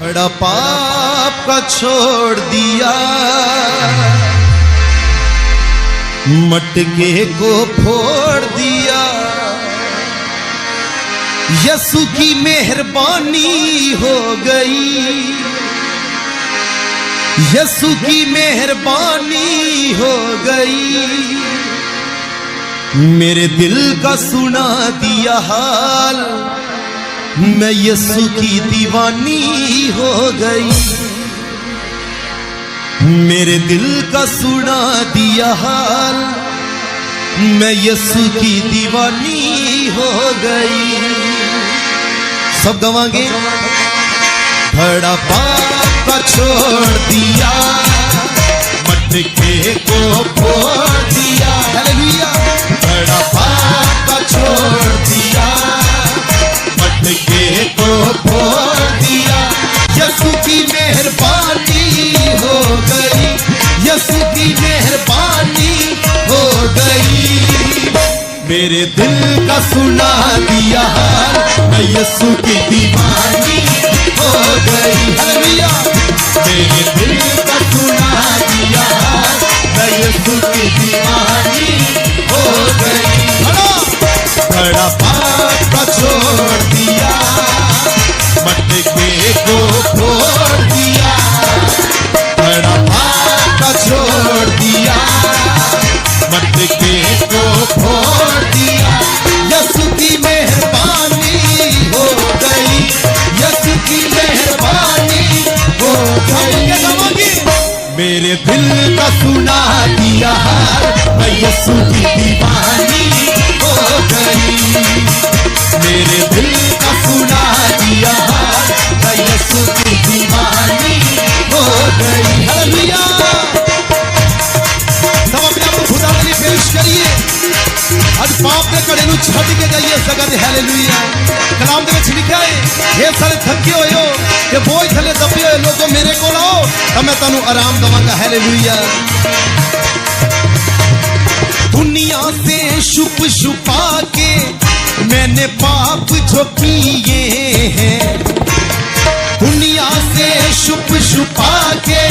बड़ा पाप का छोड़ दिया, मटके को फोड़ दिया। यसु की मेहरबानी हो गई, यसु की मेहरबानी हो गई। मेरे दिल का सुना दिया हाल, मैं यसु की दीवानी हो गई। मेरे दिल का सुना दिया हाल, मैं यसु की दीवानी हो गई। सब गवाएंगे। बड़ा पाप का छोड़ दिया, मटके को फोड़ दिया। हालेलुया। बड़ा पाप का छोड़ दिया, मटके को फोड़ दिया। यसु की मेहरबानी हो गई, यसु की मेहरबानी हो गई। मेरे दिल का सुना दिया हाल, मैं यसु की दीवानी हो गई। हालेलुया। मेरे दिल का सुना दिया हाल, मैं यसु की दीवानी हो गई। बड़ा पाप का छोड़ दिया, मटके को फोड़ दिया। बड़ा पाप का छोड़ दिया, मटके को फोड़ दिया। यसु की मेहरबानी हो गई, यसु की मेहरबानी हो गई। मेरे दिल का सुना दिया हाल, मैं यसु की दीवानी हो गई। मेरे दिल का सुना दिया हाल, मैं यसु की दीवानी हो गई। हालेलुया। सब अपने आप को खुदा के लिए पेश करिए। आज पाप के कड़े नूं छड्ड के जाइए सगन। हालेलुया। कलाम दे विच लिखिया है, हे सारे थके होए हो ते बोझ थले दबे होए लोगों, मेरे कोल आओ तां मैं तुहानूं आराम दवांगा। हालेलुया। दुनिया से छुप छुपा के मैंने पाप जो किए हैं, दुनिया से छुप छुपा के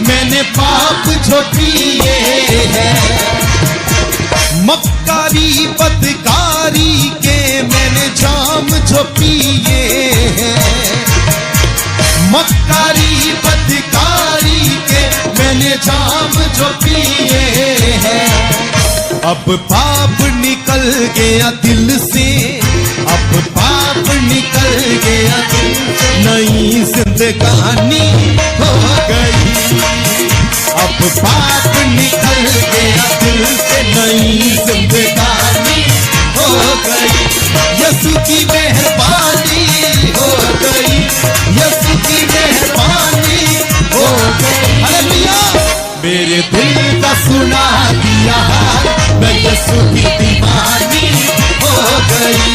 मैंने पाप जो किए हैं। मक्कारी बदकारी के मैंने जाम जो पिए हैं, मक्कारी बदकारी के मैंने जाम जो पिए हैं। अब पाप निकल गया दिल से, अब पाप निकल गया दिल से, नई जिंदगानी हो गई। अब पाप निकल गया दिल से, नई जिंदगानी हो गई। यसु की मेहरबानी हो गई, यसु की मेहरबानी हो गई। हालेलुया। मेरे दिल का सुना दिया हाल, मैं यसु की दीवानी हो गई।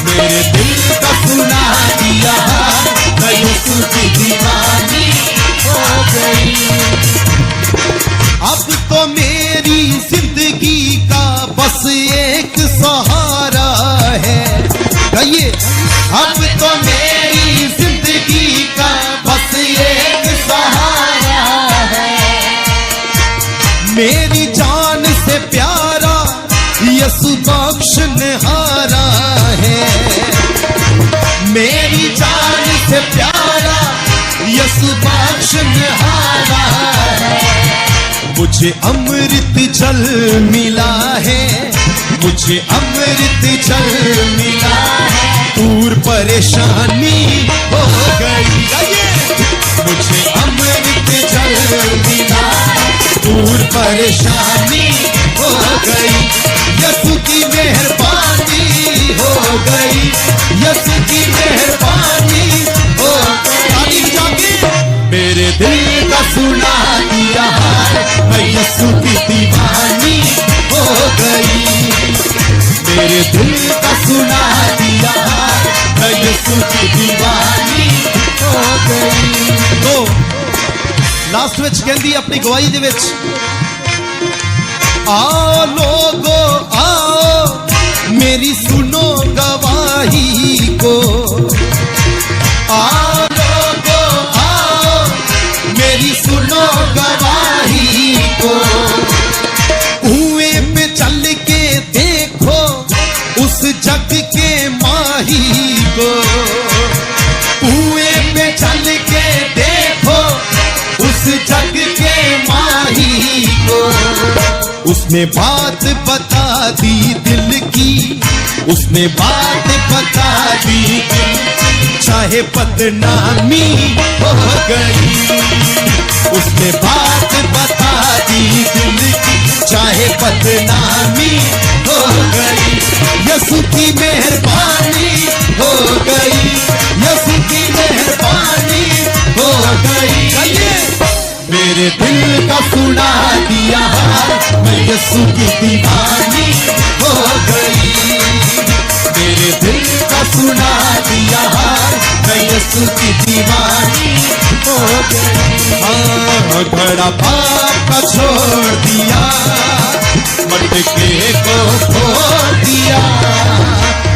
मेरे दिल का सुना दिया हाल, मैं यसु की दीवानी हो गई। अब तो मेरी जिंदगी का बस एक सहारा है। कहिए, अब तो मेरी जिंदगी का बस एक सहारा है। मेरी जान से प्यारा यसु बख्शनहारा है। मेरी जान से प्यारा यसु बख्शनहारा है। मुझे अमृत जल मिला है, मुझे अमृत जल मिला है। दूर परेशानी हो गई, मुझे अमृत जल मिला है। दूर परेशानी हो गई। यसु की मेहरबानी हो गई, यसु की मेहरबानी हो गई। मेरे दिल का सुना दिया हाल, मैं यसु की दीवानी हो गई। मेरे दिल का सुना दिया हाल, मैं यसु की दीवानी हो गई। तो लास्ट विच कहंदी अपनी गवाही दे विच, आओ लोगो आओ मेरी सुनो गवाही को, आओ उसने बात बता दी दिल की, उसने बात बता दी दिल की, चाहे बदनामी हो गई। उसने बात बता दी दिल की, चाहे बदनामी हो गई। यसु की मेहरबानी हो गई, यसु की मेहरबानी हो गई। मेरे दिल का सुना दिया हाल, मैं यसु की दीवानी हो गई। मेरे दिल का सुना दिया हाल, मैं यसु की दीवानी हो गई। हाँ, बड़ा पाप का छोड़ दिया, मटके को फोड़ दिया।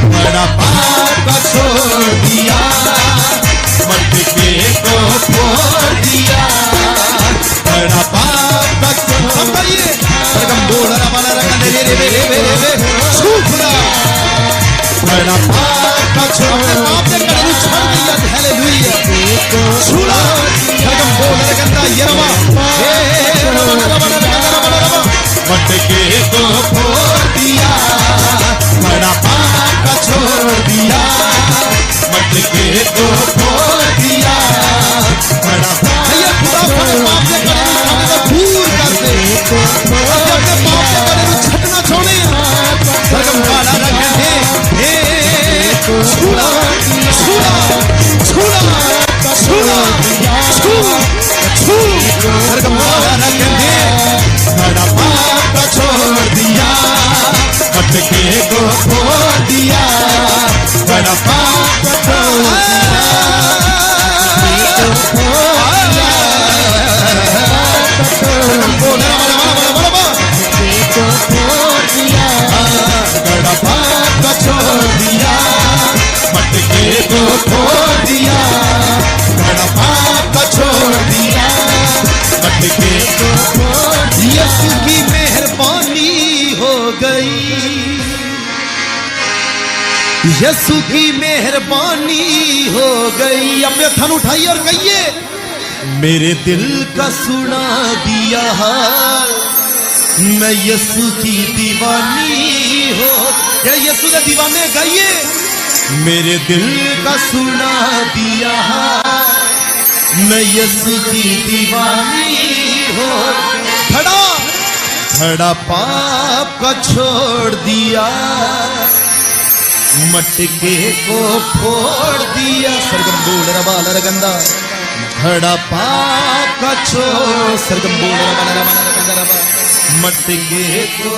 बड़ा पाप का छोड़ दिया, मटके को फोड़ दिया। बड़ा पाप का छोड़ दिया, बोल रहा वाला रंगा रे रे रे रे रे छूपड़ा। बड़ा पाप का छोड़, पाप ने कड़े छोड़ दिया। हालेलुया, छूड़ा खगम बोल रहा यरवा मटके को फोड़ दिया। बड़ा पाप का छोड़ दिया, मटके को फोड़ दिया। बड़ा भैया खुदा पाप से करे दूर कर दे, अपने पाप से करे छटना छोड़े। सरगम वाला रंग है छूड़ा छूड़ा छूड़ा छूड़ा छू सरगम वाला रंग है। बड़ा पाप का छोड़ दिया, मटके को फोड़ दिया। बड़ा पाप का छोड़ दिया, बड़ा पाप का छोड़ दिया, मटके को फोड़ दिया। बड़ा पाप का छोड़ दिया, मटके को फोड़ दिया। यसु की मेहरबानी हो गई, यसु की मेहरबानी हो गई। अपने थन उठाइए और कहिए, मेरे दिल का सुना दिया हाल, मैं यसु की दीवानी हो। क्या यसु के दीवाने गाइए, मेरे दिल का सुना दिया हाल, मैं यसु की दीवानी हो। खड़ा खड़ा पाप का छोड़ दिया, मटके को फोड़ दिया। सरगम बोल रहा रगंदा, खड़ा पाप का छोड़। सरगम बोल रहा मटके को